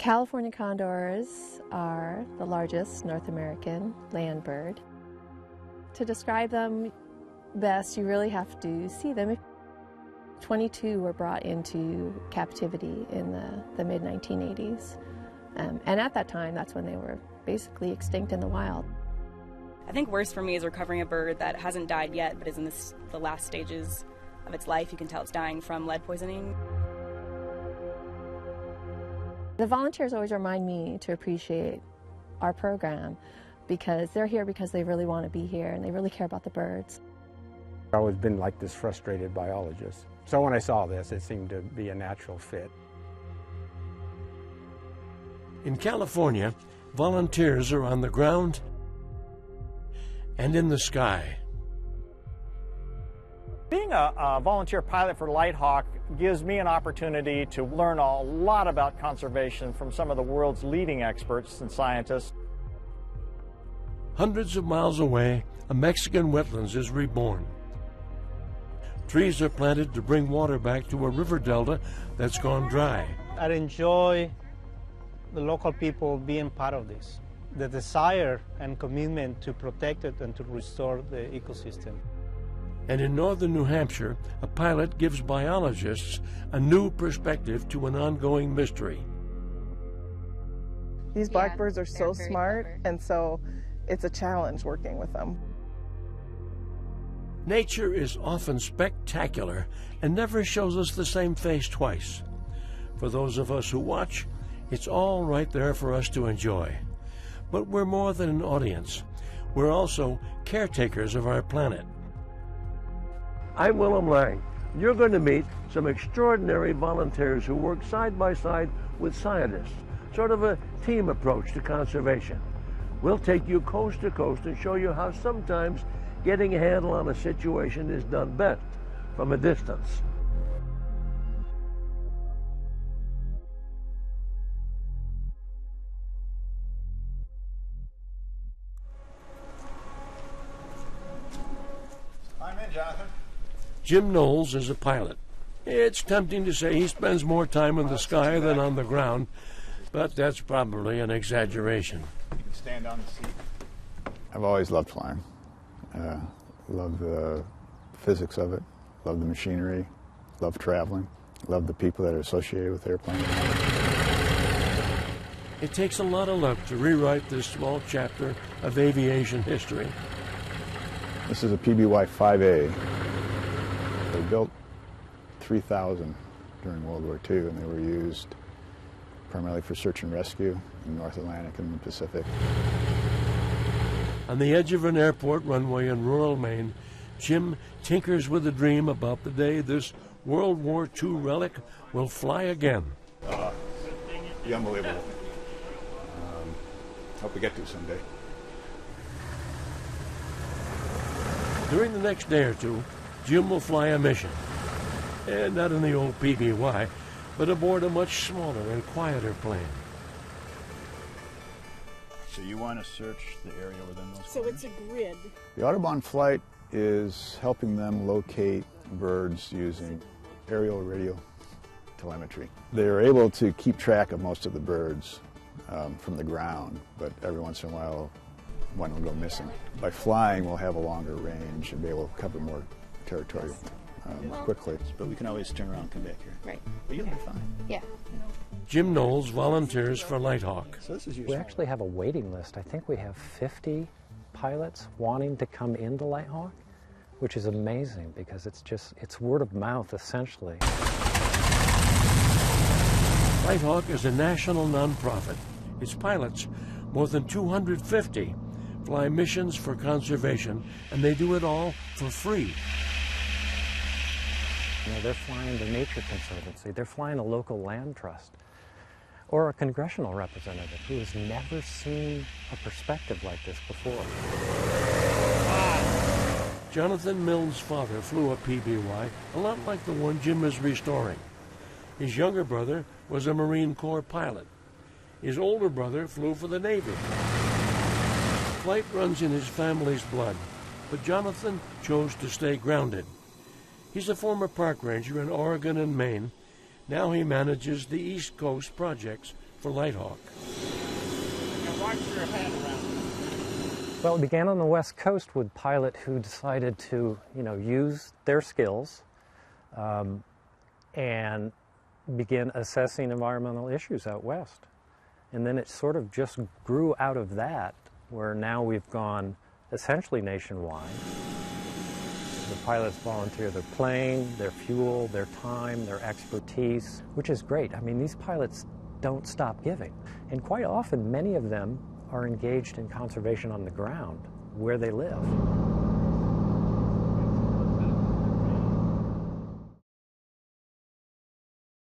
California condors are the largest North American land bird. To describe them best, you really have to see them. 22 were brought into captivity in the mid-1980s. And at that time, that's when they were basically extinct in the wild. I think worse for me is recovering a bird that hasn't died yet, but is in the last stages of its life. You can tell it's dying from lead poisoning. The volunteers always remind me to appreciate our program because they're here because they really want to be here and they really care about the birds. I've always been like this frustrated biologist. So when I saw this, it seemed to be a natural fit. In California, volunteers are on the ground and in the sky. Being a volunteer pilot for Lighthawk gives me an opportunity to learn a lot about conservation from some of the world's leading experts and scientists. Hundreds of miles away, a Mexican wetlands is reborn. Trees are planted to bring water back to a river delta that's gone dry. I enjoy the local people being part of this, the desire and commitment to protect it and to restore the ecosystem. And in northern New Hampshire, a pilot gives biologists a new perspective to an ongoing mystery. These blackbirds are so smart, and so it's a challenge working with them. Nature is often spectacular and never shows us the same face twice. For those of us who watch, it's all right there for us to enjoy. But we're more than an audience. We're also caretakers of our planet. I'm Willem Lang. You're going to meet some extraordinary volunteers who work side by side with scientists, sort of a team approach to conservation. We'll take you coast to coast and show you how sometimes getting a handle on a situation is done best from a distance. I'm in, Jonathan. Jim Knowles is a pilot. It's tempting to say he spends more time in the sky than on the ground, but that's probably an exaggeration. You can stand on the seat. I've always loved flying. Love the physics of it, love the machinery, love traveling, love the people that are associated with airplanes. It takes a lot of luck to rewrite this small chapter of aviation history. This is a PBY-5A. They built 3,000 during World War II, and they were used primarily for search and rescue in North Atlantic and the Pacific. On the edge of an airport runway in rural Maine, Jim tinkers with a dream about the day this World War II relic will fly again. Be unbelievable. Hope we get to someday. During the next day or two, Jim will fly a mission. And not in the old PBY, but aboard a much smaller and quieter plane. So you want to search the area within those So corners? it's a grid. The Audubon flight is helping them locate birds using aerial radio telemetry. They're able to keep track of most of the birds from the ground, but every once in a while one will go missing. By flying, we'll have a longer range and be able to cover more territory more quickly. But we can always turn around and come back here. Right. But you'll be fine. Yeah. Jim Knowles volunteers for Lighthawk. So this is your We actually have a waiting list. I think we have 50 pilots wanting to come into Lighthawk, which is amazing because it's word of mouth essentially. Lighthawk is a national nonprofit. Its pilots, more than 250, fly missions for conservation, and they do it all for free. You know, they're flying the Nature Conservancy, they're flying a local land trust, or a congressional representative who has never seen a perspective like this before. Jonathan Milne's father flew a PBY, a lot like the one Jim is restoring. His younger brother was a Marine Corps pilot. His older brother flew for the Navy. Flight runs in his family's blood, but Jonathan chose to stay grounded. He's a former park ranger in Oregon and Maine. Now he manages the East Coast projects for Lighthawk. Well, it began on the West Coast with pilot who decided to, use their skills and begin assessing environmental issues out west. And then it sort of just grew out of that, where now we've gone essentially nationwide. The pilots volunteer their plane, their fuel, their time, their expertise, which is great. I mean, these pilots don't stop giving. And quite often, many of them are engaged in conservation on the ground where they live.